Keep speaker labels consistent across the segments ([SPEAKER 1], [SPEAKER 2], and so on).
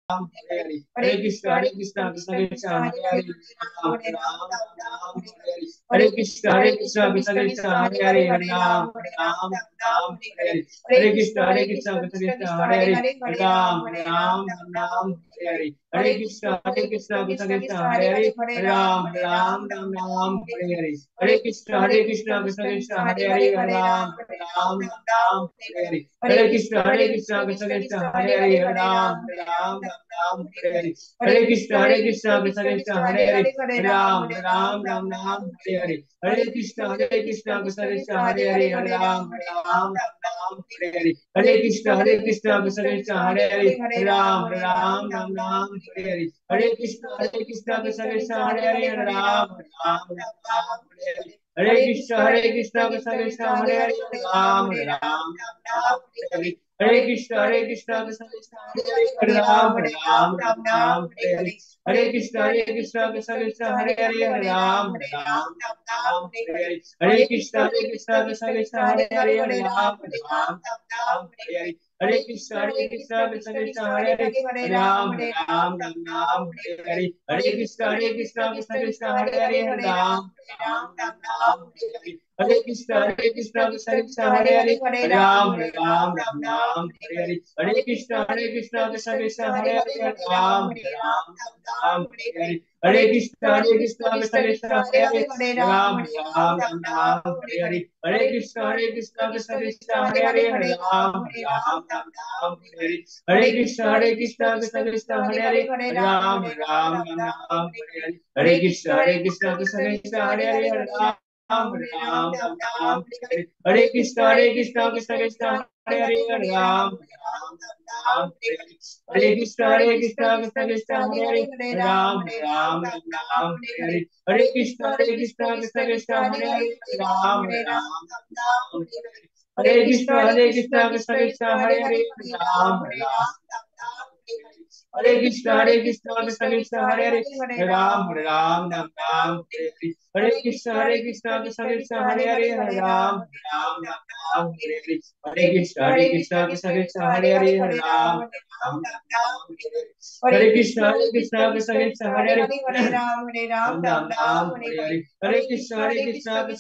[SPEAKER 1] Hare Krishna Krishna Krishna Hare Hare Ram Ram Ram Hare Krishna Krishna Krishna Hare Hare Ram Ram Ram Hare Krishna Krishna Krishna Hare Hare Ram Ram Ram Hare Krishna Krishna Krishna Hare Hare Ram Ram Ram Hare Krishna Krishna Krishna Hare Hare Ram Ram Ram Hare Krishna Krishna Krishna Hare Hare Ram Ram Ram Hare Krishna Krishna Krishna Hare Hare Ram Ram Hare Hare Krishna Krishna Krishna Hare Hare Ram Ram Hare Krishna Krishna Krishna Hare Hare Ram Ram Hare Krishna Krishna Krishna Hare Hare Ram Ram Hare Krishna Krishna Krishna Hare Hare Ram Ram Hare Krishna Krishna Krishna Hare Ram Hare Krishna Krishna Hare Hare Ram Hare Krishna Krishna Krishna Hare Hare Ram Hare Krishna Krishna Krishna Hare Hare Ram Hare Krishna Krishna Krishna Hare Hare Ram Hare Krishna Krishna Krishna Hare Hare Ram Hare Krishna Krishna Krishna Hare Hare Ram Hare Krishna Krishna Krishna Hare Hare Ram Hare Krishna Krishna Krishna Hare Hare Ram Hare Krishna Krishna Krishna Hare Hare Ram Hare Krishna Krishna Krishna Hare Hare Hare Krishna Krishna Krishna Hare Hare Ram Hare Krishna Krishna Krishna Hare Hare Ram Hare Krishna Krishna Krishna Hare Hare Ram Hare Krishna Krishna Krishna Hare Hare Ram Hare Krishna Krishna Krishna Hare Hare Ram Hare Krishna Krishna Krishna Hare Hare Ram Hare Krishna Krishna Krishna Hare Hare Ram Hare Krishna Krishna Krishna Hare Ram Hare Krishna Krishna Krishna Hare Ram Hare Krishna Krishna Krishna Hare Krishna Krishna Hare Ram Hare Krishna Krishna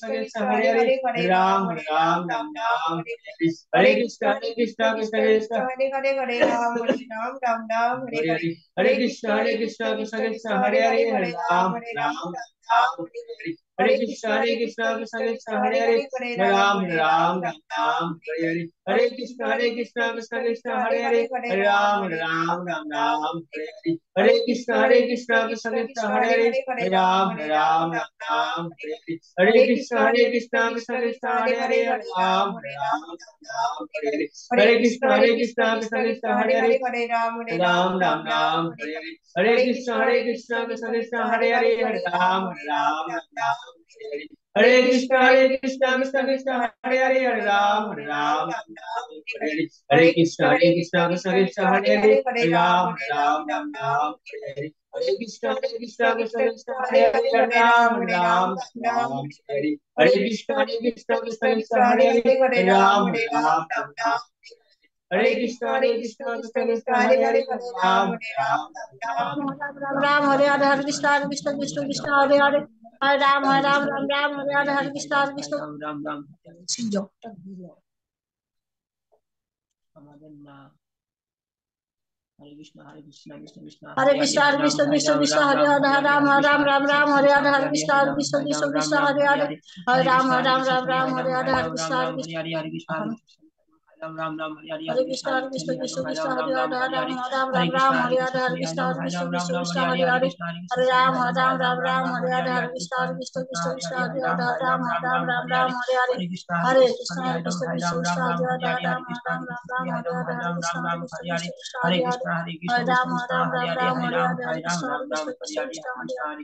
[SPEAKER 1] Krishna Ram Hare Krishna Krishna Krishna Ram Hare Krishna Krishna Krishna Ram Hare Krishna Krishna Krishna Ram Hare Krishna Krishna Ram Hare Krishna Krishna Hare Ram Hare Krishna Hare Ram Hare Krishna Hare Ram Hare Krishna Hare Hare Krishna Hare Ram
[SPEAKER 2] Ram Hare Hare Hare Krishna Krishna Krishna Krishna Hare Hare Hare Ram Ram Ram Hare Hare Hare Krishna Krishna
[SPEAKER 1] Ram Ram Hare Krishna Krishna Krishna
[SPEAKER 2] Hare Krishna Krishna Krishna Hare Hare Ram Ram Hare Hare Hare Krishna Krishna Krishna Krishna Hare Hare Hare Ram Ram Hare Hare Hare Krishna Krishna
[SPEAKER 1] Ram Ram
[SPEAKER 2] Hare Krishna Krishna Krishna Hare Hare Ram Hare Hare Hare Krishna Krishna Krishna Krishna Hare Hare Hare Ram Ram Hare Hare Hare Krishna Krishna Krishna Hare Hare Ram Hare Hare Hare Krishna Krishna Krishna Hare Hare Ram Hare Hare Hare Krishna Krishna Krishna Hare Hare Hare Ram Hare Hare Hare Krishna Krishna Krishna Hare Hare